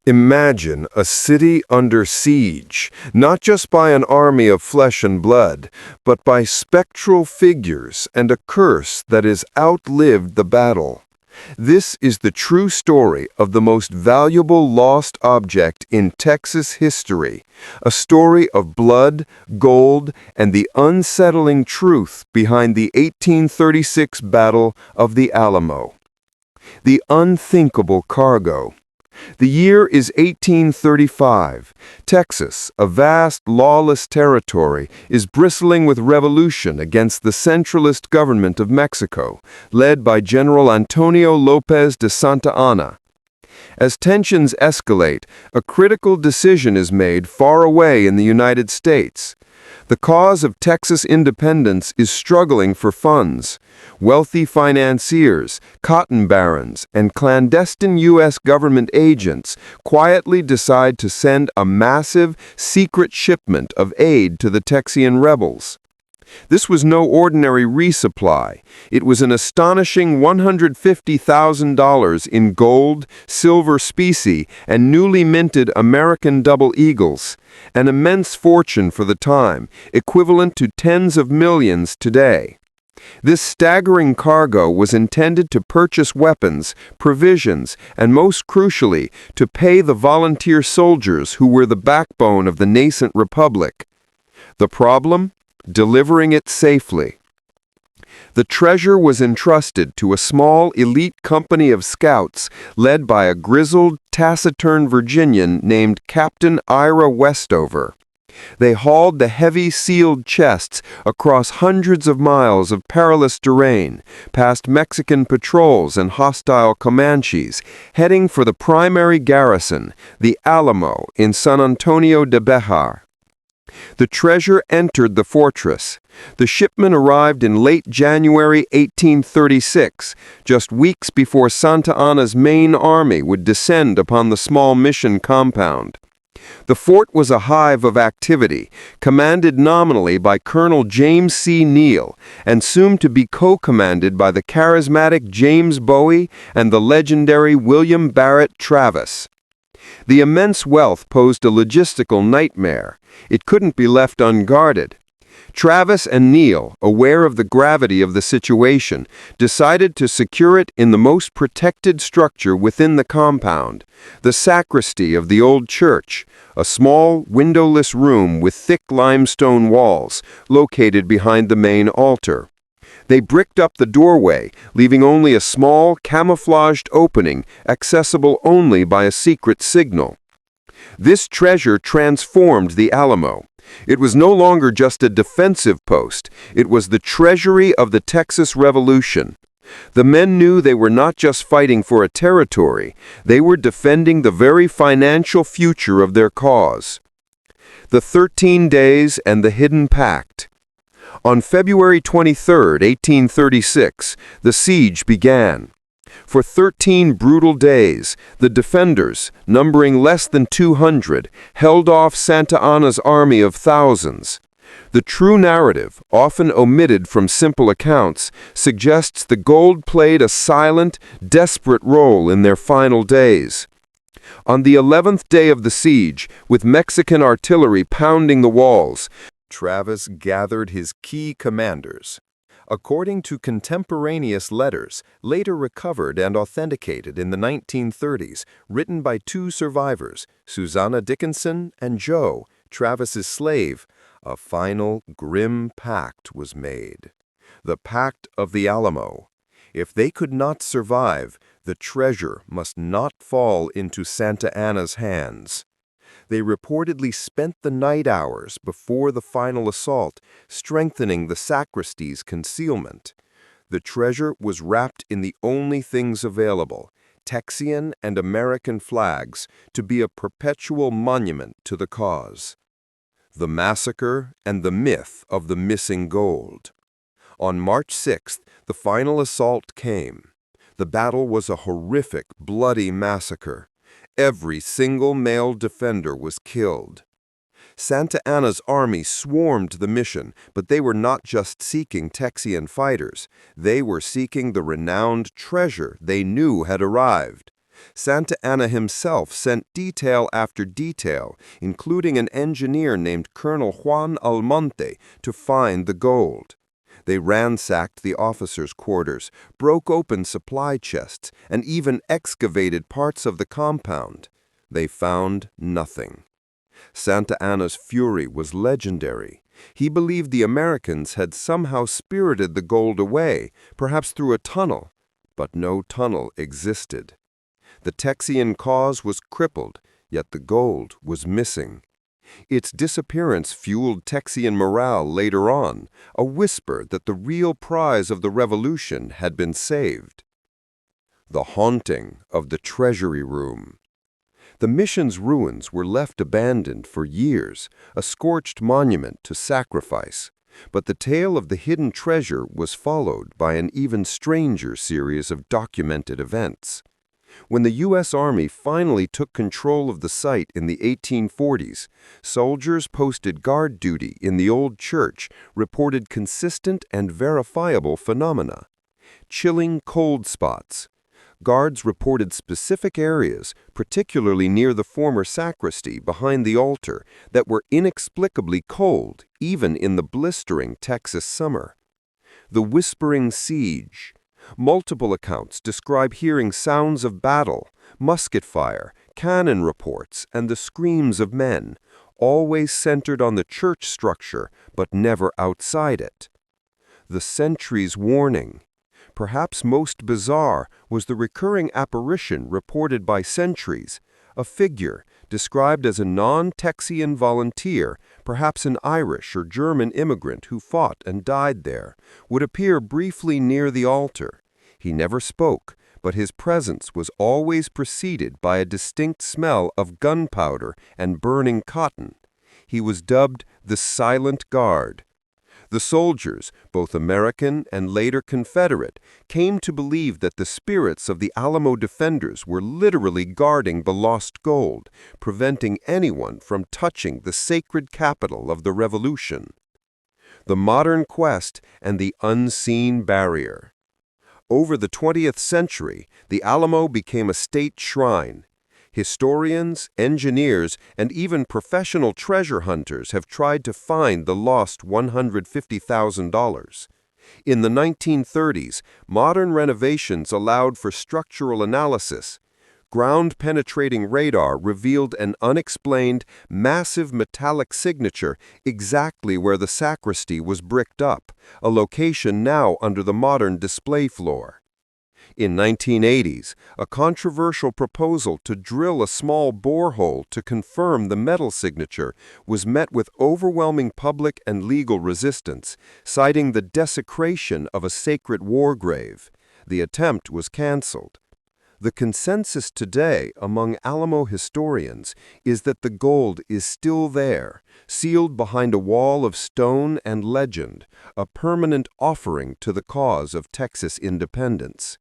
Imagine a city under siege, not just by an army of flesh and blood, but by spectral figures and a curse that has outlived the battle. This is the true story of the most valuable lost object in Texas history, a story of blood, gold, and the unsettling truth behind the 1836 Battle of the Alamo. The unthinkable cargo. The year is 1835. Texas, a vast, lawless territory, is bristling with revolution against the centralist government of Mexico, led by General Antonio López de Santa Anna. As tensions escalate, a critical decision is made far away in the United States. The cause of Texas independence is struggling for funds. Wealthy financiers, cotton barons, and clandestine U.S. government agents quietly decide to send a massive, secret shipment of aid to the Texian rebels. This was no ordinary resupply. It was an astonishing $150,000 in gold, silver specie, and newly minted American double eagles, an immense fortune for the time, equivalent to tens of millions today. This staggering cargo was intended to purchase weapons, provisions, and most crucially, to pay the volunteer soldiers who were the backbone of the nascent republic. The problem? Delivering it safely. The treasure was entrusted to a small elite company of scouts led by a grizzled, taciturn Virginian named Captain Ira Westover. They hauled the heavy sealed chests across hundreds of miles of perilous terrain, past Mexican patrols and hostile Comanches, heading for the primary garrison, the Alamo in San Antonio de Bejar. The treasure entered the fortress. The shipment arrived in late January 1836, just weeks before Santa Anna's main army would descend upon the small mission compound. The fort was a hive of activity, commanded nominally by Colonel James C. Neal, and soon to be co-commanded by the charismatic James Bowie and the legendary William Barrett Travis. The immense wealth posed a logistical nightmare. It couldn't be left unguarded. Travis and Neal, aware of the gravity of the situation, decided to secure it in the most protected structure within the compound, the sacristy of the old church, a small, windowless room with thick limestone walls, located behind the main altar. They bricked up the doorway, leaving only a small, camouflaged opening, accessible only by a secret signal. This treasure transformed the Alamo. It was no longer just a defensive post. It was the treasury of the Texas Revolution. The men knew they were not just fighting for a territory. They were defending the very financial future of their cause. The 13 Days and the Hidden Pact. On February 23, 1836, the siege began. For 13 brutal days, the defenders, numbering less than 200, held off Santa Anna's army of thousands. The true narrative, often omitted from simple accounts, suggests the gold played a silent, desperate role in their final days. On the 11th day of the siege, with Mexican artillery pounding the walls, Travis gathered his key commanders. According to contemporaneous letters, later recovered and authenticated in the 1930s, written by two survivors, Susanna Dickinson and Joe, Travis's slave, a final, grim pact was made. The Pact of the Alamo. If they could not survive, the treasure must not fall into Santa Anna's hands. They reportedly spent the night hours before the final assault, strengthening the sacristy's concealment. The treasure was wrapped in the only things available, Texian and American flags, to be a perpetual monument to the cause. The massacre and the myth of the missing gold. On March 6th, the final assault came. The battle was a horrific, bloody massacre. Every single male defender was killed. Santa Anna's army swarmed the mission, but they were not just seeking Texian fighters. They were seeking the renowned treasure they knew had arrived. Santa Anna himself sent detail after detail, including an engineer named Colonel Juan Almonte, to find the gold. They ransacked the officers' quarters, broke open supply chests, and even excavated parts of the compound. They found nothing. Santa Anna's fury was legendary. He believed the Americans had somehow spirited the gold away, perhaps through a tunnel, but no tunnel existed. The Texian cause was crippled, yet the gold was missing. Its disappearance fueled Texian morale later on, a whisper that the real prize of the revolution had been saved. The haunting of the treasury room. The mission's ruins were left abandoned for years, a scorched monument to sacrifice. But the tale of the hidden treasure was followed by an even stranger series of documented events. When the U.S. Army finally took control of the site in the 1840s, soldiers posted guard duty in the old church reported consistent and verifiable phenomena. Chilling cold spots. Guards reported specific areas, particularly near the former sacristy behind the altar, that were inexplicably cold, even in the blistering Texas summer. The whispering siege. Multiple accounts describe hearing sounds of battle, musket fire, cannon reports, and the screams of men, always centered on the church structure, but never outside it. The sentry's warning. Perhaps most bizarre was the recurring apparition reported by sentries, a figure described as a non-Texian volunteer, perhaps an Irish or German immigrant who fought and died there, would appear briefly near the altar. He never spoke, but his presence was always preceded by a distinct smell of gunpowder and burning cotton. He was dubbed the Silent Guard. The soldiers, both American and later Confederate, came to believe that the spirits of the Alamo defenders were literally guarding the lost gold, preventing anyone from touching the sacred capital of the Revolution. The modern quest and the unseen barrier. Over the 20th century, the Alamo became a state shrine. Historians, engineers, and even professional treasure hunters have tried to find the lost $150,000. In the 1930s, modern renovations allowed for structural analysis. Ground-penetrating radar revealed an unexplained, massive metallic signature exactly where the sacristy was bricked up, a location now under the modern display floor. In 1980s, a controversial proposal to drill a small borehole to confirm the metal signature was met with overwhelming public and legal resistance, citing the desecration of a sacred war grave. The attempt was canceled. The consensus today among Alamo historians is that the gold is still there, sealed behind a wall of stone and legend, a permanent offering to the cause of Texas independence.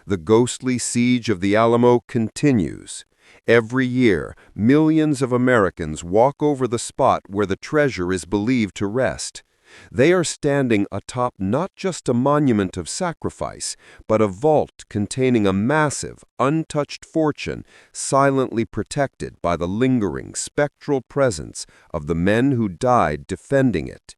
The ghostly siege of the Alamo continues. Every year, millions of Americans walk over the spot where the treasure is believed to rest. They are standing atop not just a monument of sacrifice, but a vault containing a massive, untouched fortune silently protected by the lingering spectral presence of the men who died defending it.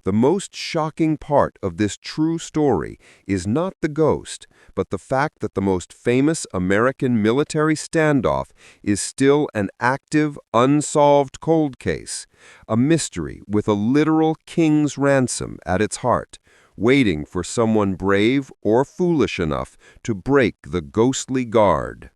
The most shocking part of this true story is not the ghost, but the fact that the most famous American military standoff is still an active, unsolved cold case, a mystery with a literal king's ransom at its heart, waiting for someone brave or foolish enough to break the ghostly guard.